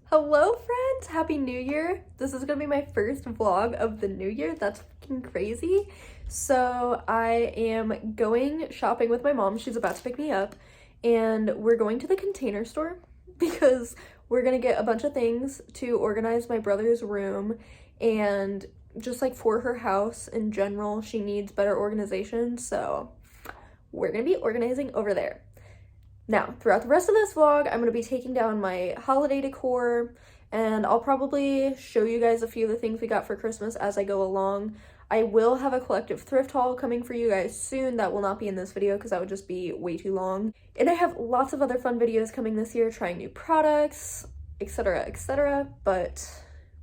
Hello friends, happy new year. This is gonna be my first vlog of the new year. That's fucking crazy. So I am going shopping with my mom. She's about to pick me up and we're going to the Container Store because we're gonna get a bunch of things to organize my brother's room and just like for her house in general. She needs better organization, so we're gonna be organizing over there. Now, throughout the rest of this vlog, I'm going to be taking down my holiday decor, and I'll probably show you guys a few of the things we got for Christmas as I go along. I will have a collective thrift haul coming for you guys soon. That will not be in this video because that would just be way too long. And I have lots of other fun videos coming this year, trying new products, etc., etc. But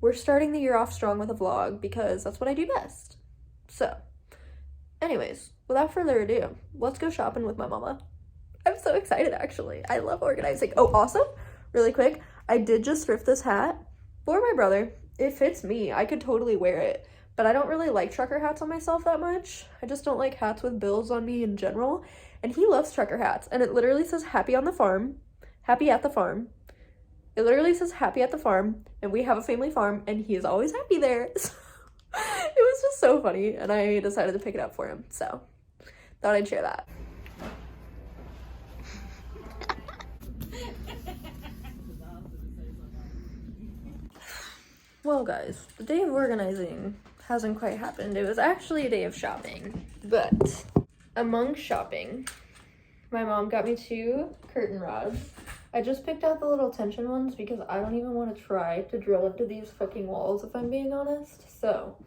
we're starting the year off strong with a vlog because that's what I do best. So, anyways, without further ado, let's go shopping with my mama. I'm so excited, actually. I love organizing. Oh, also, really quick, I did just thrift this hat for my brother. It fits me. I could totally wear it, but I don't really like trucker hats on myself that much. I just don't like hats with bills on me in general, and he loves trucker hats, and it literally says happy on the farm, happy at the farm. It literally says happy at the farm, and we have a family farm, and he is always happy there. So, it was just so funny, and I decided to pick it up for him, so thought I'd share that. Well guys, the day of organizing hasn't quite happened. It was actually a day of shopping, but among shopping, my mom got me 2 curtain rods. I just picked out the little tension ones because I don't even want to try to drill into these fucking walls if I'm being honest. So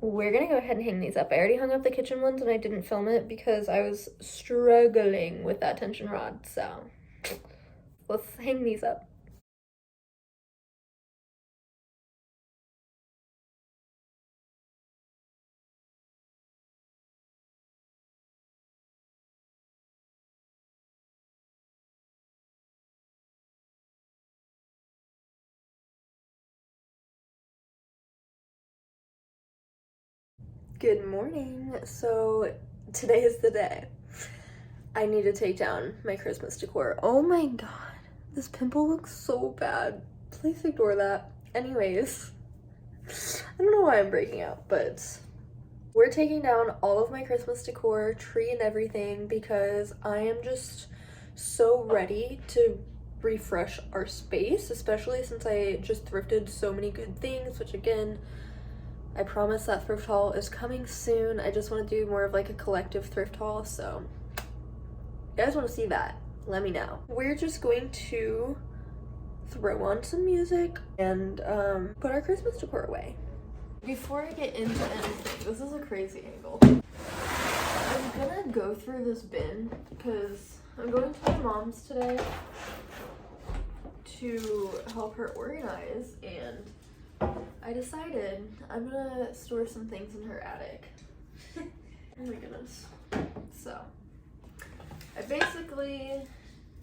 we're gonna go ahead and hang these up. I already hung up the kitchen ones and I didn't film it because I was struggling with that tension rod. So let's hang these up. Good morning. So today is the day. I need to take down my Christmas decor. Oh my god, this pimple looks so bad. Please ignore that. Anyways, I don't know why I'm breaking out, but we're taking down all of my Christmas decor, tree and everything, because I am just so ready to refresh our space, especially since I just thrifted so many good things, which again, I promise that thrift haul is coming soon. I just want to do more of like a collective thrift haul, so if you guys want to see that, let me know. We're just going to throw on some music and put our Christmas decor away. Before I get into anything, this is a crazy angle. I'm gonna go through this bin because I'm going to my mom's today to help her organize, and I decided I'm gonna store some things in her attic. Oh my goodness. So, I basically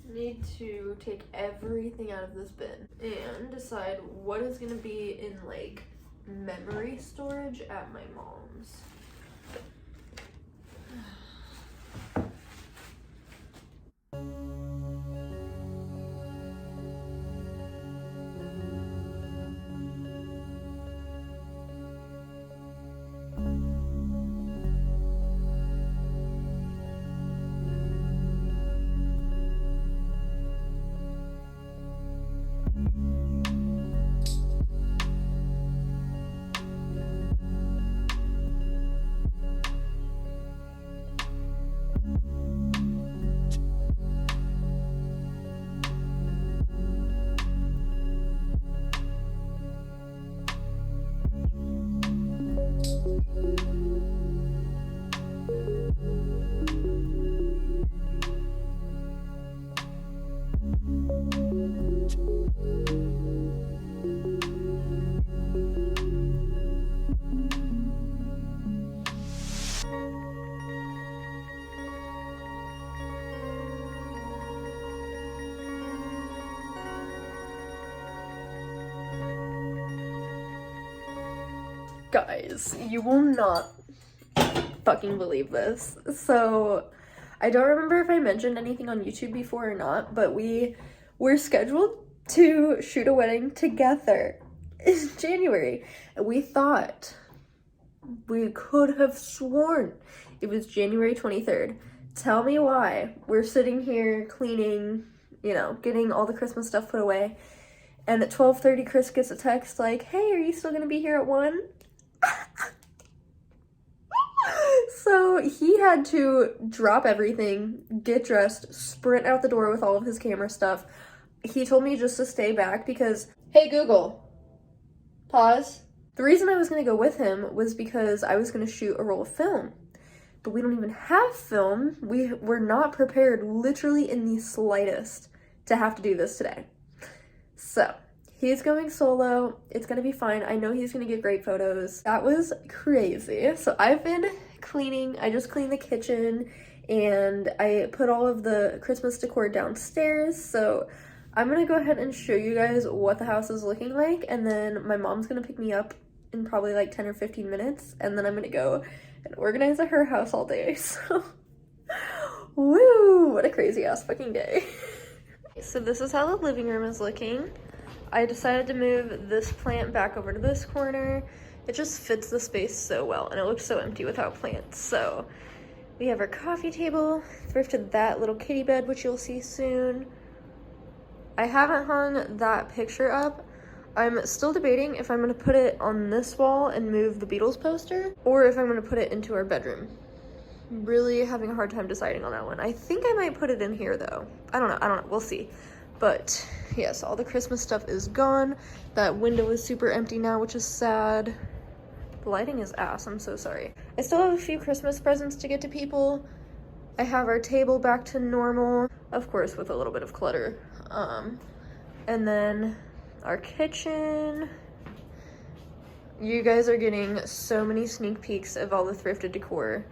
need to take everything out of this bin and decide what is gonna be in like memory storage at my mom's. Guys, you will not fucking believe this. So, I don't remember if I mentioned anything on YouTube before or not, but we were scheduled to shoot a wedding together in January. And we thought, we could have sworn it was January 23rd. Tell me why we're sitting here cleaning, you know, getting all the Christmas stuff put away. And at 12:30, Chris gets a text like, hey, are you still gonna be here at 1? So he had to drop everything, get dressed, sprint out the door with all of his camera stuff. He told me just to stay back because, hey Google, pause. The reason I was gonna go with him was because I was gonna shoot a roll of film. But we don't even have film. We were not prepared, literally in the slightest, to have to do this today. So he's going solo. It's gonna be fine. I know he's gonna get great photos. That was crazy. So I've been cleaning. I just cleaned the kitchen and I put all of the Christmas decor downstairs. So I'm gonna go ahead and show you guys what the house is looking like, and then my mom's gonna pick me up in probably like 10 or 15 minutes, and then I'm gonna go and organize at her house all day. So woo, what a crazy ass fucking day. So this is how the living room is looking. I decided to move this plant back over to this corner. It just fits the space so well, and it looks so empty without plants. So we have our coffee table, thrifted that little kitty bed, which you'll see soon. I haven't hung that picture up. I'm still debating if I'm gonna put it on this wall and move the Beatles poster, or if I'm gonna put it into our bedroom. I'm really having a hard time deciding on that one. I think I might put it in here though. I don't know, we'll see. But yes, all the Christmas stuff is gone. That window is super empty now, which is sad. The lighting is ass, I'm so sorry. I still have a few Christmas presents to get to people. I have our table back to normal, of course with a little bit of clutter. And then our kitchen. You guys are getting so many sneak peeks of all the thrifted decor.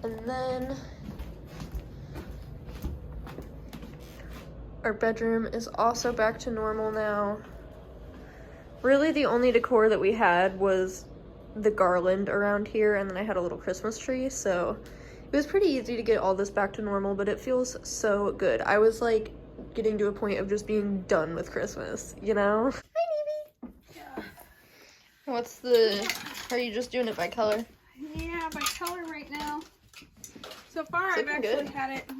And then our bedroom is also back to normal now. Really the only decor that we had was the garland around here, and then I had a little Christmas tree, so it was pretty easy to get all this back to normal, but it feels so good. I was like getting to a point of just being done with Christmas, you know? Hi, baby. Yeah. What's the, are you just doing it by color? Yeah, by color right now. So far I've actually good. had it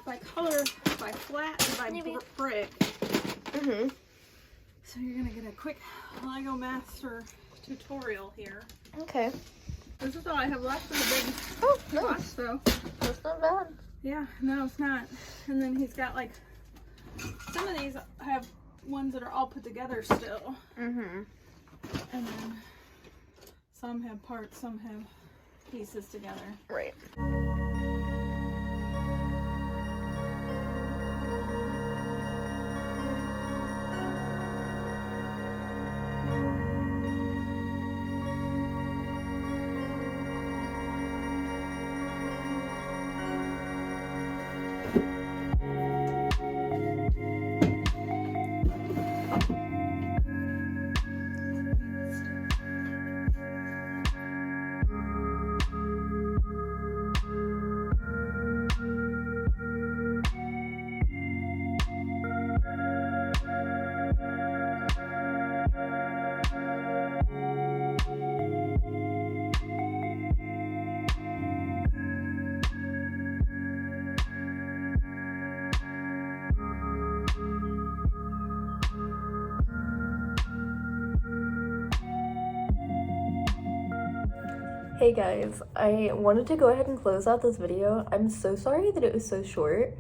by color, by flat, and by brick. Mm-hmm. So you're gonna get a quick Lego Master tutorial here. Okay. This is all I have left of the big box, though. That's not bad. Yeah, no, it's not. And then he's got like, some of these have ones that are all put together still. Mm-hmm. And then some have parts, some have pieces together. Right. Hey guys, I wanted to go ahead and close out this video. I'm so sorry that it was so short.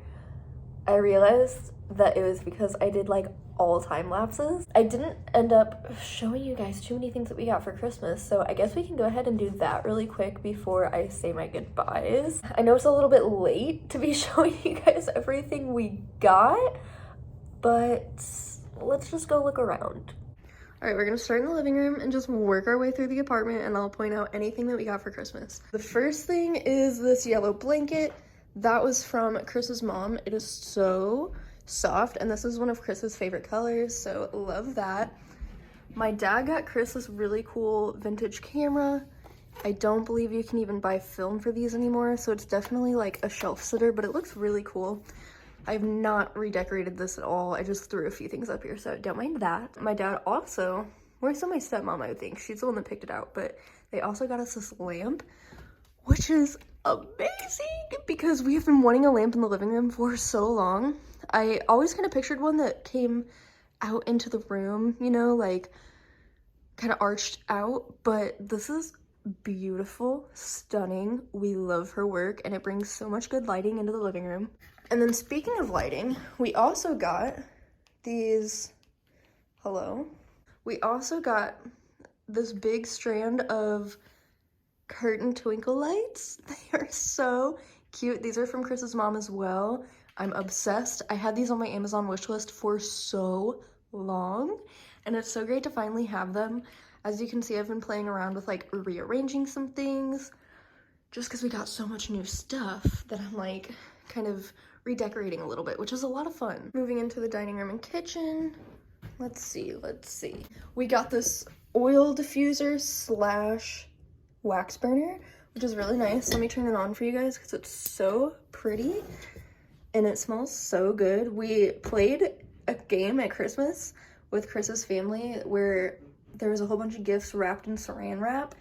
I realized that it was because I did like all time lapses. I didn't end up showing you guys too many things that we got for Christmas, so I guess we can go ahead and do that really quick before I say my goodbyes. I know it's a little bit late to be showing you guys everything we got, but let's just go look around. All right, we're gonna start in the living room and just work our way through the apartment, and I'll point out anything that we got for Christmas. The first thing is this yellow blanket. That was from Chris's mom. It is so soft, and this is one of Chris's favorite colors, so love that. My dad got Chris this really cool vintage camera. I don't believe you can even buy film for these anymore, so it's definitely like a shelf sitter, but it looks really cool. I've not redecorated this at all. I just threw a few things up here, so don't mind that. My dad also, where's my stepmom, I think. She's the one that picked it out, but they also got us this lamp, which is amazing because we have been wanting a lamp in the living room for so long. I always kind of pictured one that came out into the room, you know, like kind of arched out, but this is beautiful, stunning. We love her work and it brings so much good lighting into the living room. And then speaking of lighting, we also got these, we also got this big strand of curtain twinkle lights. They are so cute. These are from Chris's mom as well. I'm obsessed. I had these on my Amazon wish list for so long and it's so great to finally have them. As you can see, I've been playing around with like rearranging some things just because we got so much new stuff that I'm like kind of redecorating a little bit, which is a lot of fun. Moving into the dining room and kitchen. Let's see. We got this oil diffuser slash wax burner, which is really nice. Let me turn it on for you guys because it's so pretty and it smells so good. We played a game at Christmas with Chris's family where there was a whole bunch of gifts wrapped in saran wrap.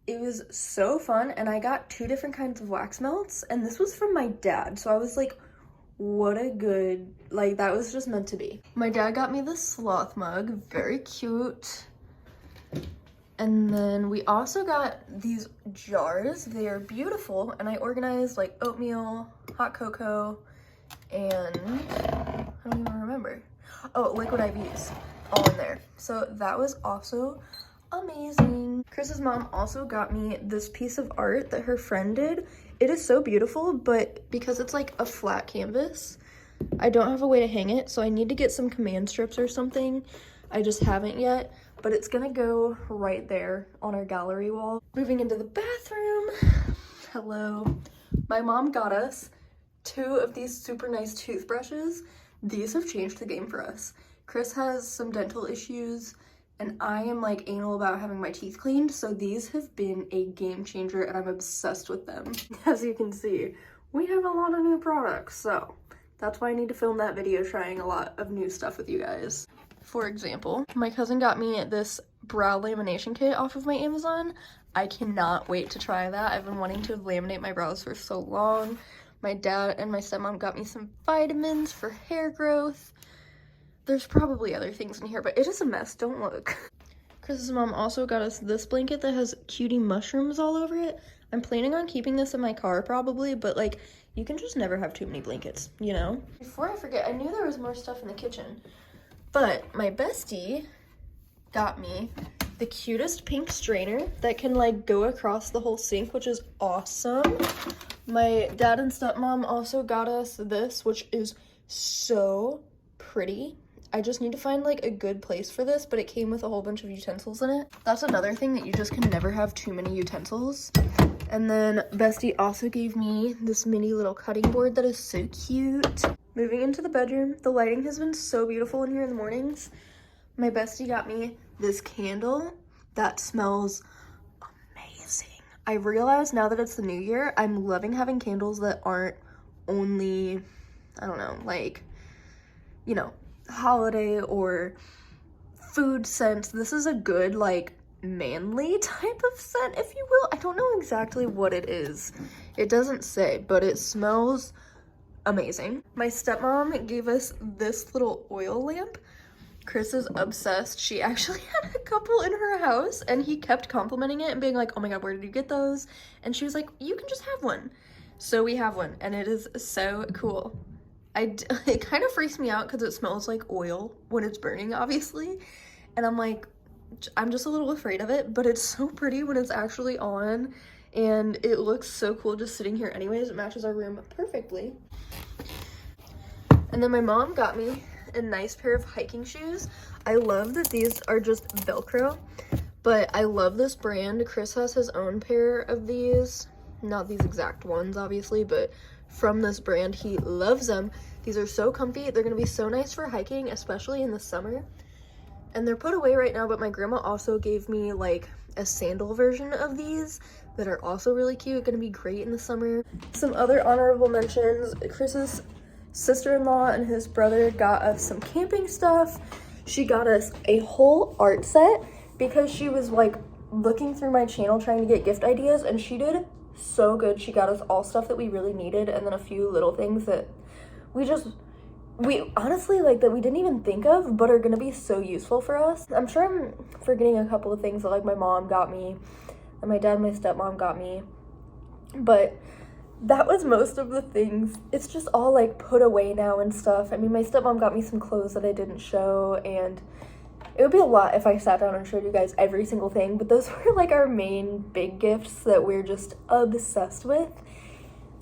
It was so fun, and I got 2 different kinds of wax melts, and this was from my dad, so I was like, what a good, like, that was just meant to be. My dad got me this sloth mug, very cute. And then we also got these jars. They are beautiful, and I organized like oatmeal, hot cocoa, and I don't even remember. Oh, liquid IVs, all in there. So that was also amazing. Chris's mom also got me this piece of art that her friend did. It is so beautiful, but because it's like a flat canvas, I don't have a way to hang it, so I need to get some command strips or something. I just haven't yet, but it's gonna go right there on our gallery wall. Moving into the bathroom. Hello. My mom got us 2 of these super nice toothbrushes. These have changed the game for us. Chris has some dental issues, and I am like anal about having my teeth cleaned, so these have been a game changer and I'm obsessed with them. As you can see, we have a lot of new products, so that's why I need to film that video trying a lot of new stuff with you guys. For example, my cousin got me this brow lamination kit off of my Amazon. I cannot wait to try that. I've been wanting to laminate my brows for so long. My dad and my stepmom got me some vitamins for hair growth. There's probably other things in here, but it is a mess. Don't look. Chris's mom also got us this blanket that has cutie mushrooms all over it. I'm planning on keeping this in my car probably, but like, you can just never have too many blankets, you know? Before I forget, I knew there was more stuff in the kitchen, but my bestie got me the cutest pink strainer that can like go across the whole sink, which is awesome. My dad and stepmom also got us this, which is so pretty. I just need to find like a good place for this, but it came with a whole bunch of utensils in it. That's another thing, that you just can never have too many utensils. And then Bestie also gave me this mini little cutting board that is so cute. Moving into the bedroom, the lighting has been so beautiful in here in the mornings. My bestie got me this candle that smells amazing. I realize now that it's the new year, I'm loving having candles that aren't only, I don't know, like, you know, holiday or food scents. This is a good like manly type of scent, if you will. I don't know exactly what it is. It doesn't say, but it smells amazing. My stepmom gave us this little oil lamp. Chris is obsessed. She actually had a couple in her house and he kept complimenting it and being like, oh my god, where did you get those? And she was like, you can just have one. So we have one and it is so cool. It kind of freaks me out because it smells like oil when it's burning, obviously. And I'm like, I'm just a little afraid of it, but it's so pretty when it's actually on. And it looks so cool just sitting here anyways. It matches our room perfectly. And then my mom got me a nice pair of hiking shoes. I love that these are just Velcro, but I love this brand. Chris has his own pair of these. Not these exact ones, obviously, but from this brand. He loves them. These are so comfy. They're gonna be so nice for hiking, especially in the summer. And they're put away right now, but my grandma also gave me like a sandal version of these that are also really cute. Gonna be great in the summer. Some other honorable mentions. Chris's sister-in-law and his brother got us some camping stuff. She got us a whole art set because she was like looking through my channel trying to get gift ideas, and she did so good. She got us all stuff that we really needed, and then a few little things that we honestly like that we didn't even think of but are gonna be so useful for us. I'm sure I'm forgetting a couple of things that like my mom got me and my dad and my stepmom got me, but that was most of the things. It's just all like put away now and stuff. I mean, my stepmom got me some clothes that I didn't show, and it would be a lot if I sat down and showed you guys every single thing, but those were like our main big gifts that we're just obsessed with.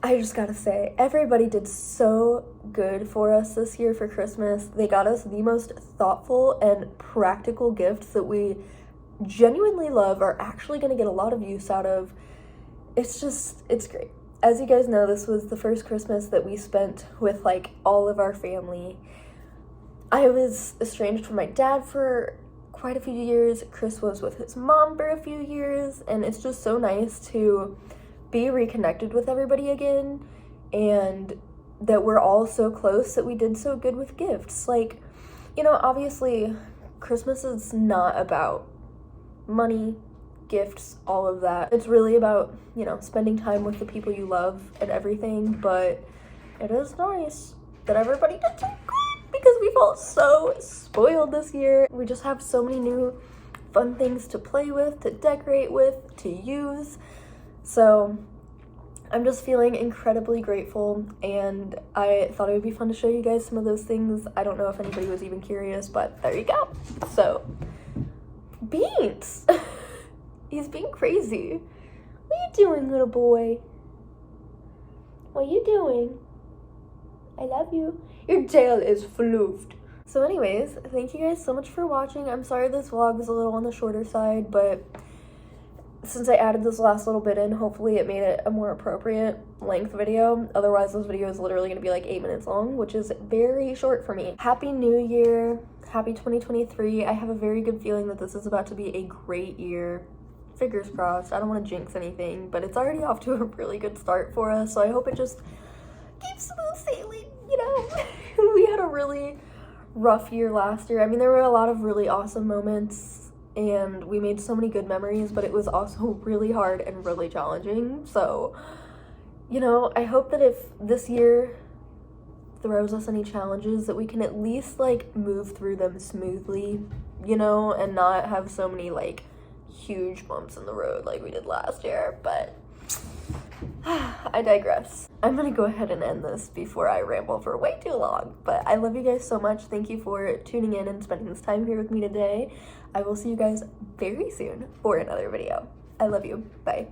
I just gotta say, everybody did so good for us this year for Christmas. They got us the most thoughtful and practical gifts that we genuinely love, are actually gonna get a lot of use out of. It's great. As you guys know, this was the first Christmas that we spent with like all of our family. I was estranged from my dad for quite a few years. Chris was with his mom for a few years, and it's just so nice to be reconnected with everybody again, and that we're all so close that we did so good with gifts. Like, you know, obviously Christmas is not about money, gifts, all of that. It's really about, you know, spending time with the people you love and everything, but it is nice that everybody did so good because we felt so spoiled this year. We just have so many new fun things to play with, to decorate with, to use. So I'm just feeling incredibly grateful, and I thought it would be fun to show you guys some of those things. I don't know if anybody was even curious, but there you go. So, Beans! He's being crazy. What are you doing, little boy? What are you doing? I love you. Your tail is floofed. So anyways, thank you guys so much for watching. I'm sorry this vlog was a little on the shorter side, but since I added this last little bit in, hopefully it made it a more appropriate length video. Otherwise, this video is literally going to be like 8 minutes long, which is very short for me. Happy New Year. Happy 2023. I have a very good feeling that this is about to be a great year. Fingers crossed. I don't want to jinx anything, but it's already off to a really good start for us, so I hope it just keeps smooth sailing, you know? We had a really rough year last year. I mean, there were a lot of really awesome moments, and we made so many good memories, but it was also really hard and really challenging. So, you know, I hope that if this year throws us any challenges, that we can at least like move through them smoothly, you know, and not have so many like huge bumps in the road like we did last year. But I digress. I'm gonna go ahead and end this before I ramble for way too long, but I love you guys so much. Thank you for tuning in and spending this time here with me today. I will see you guys very soon for another video. I love you. Bye.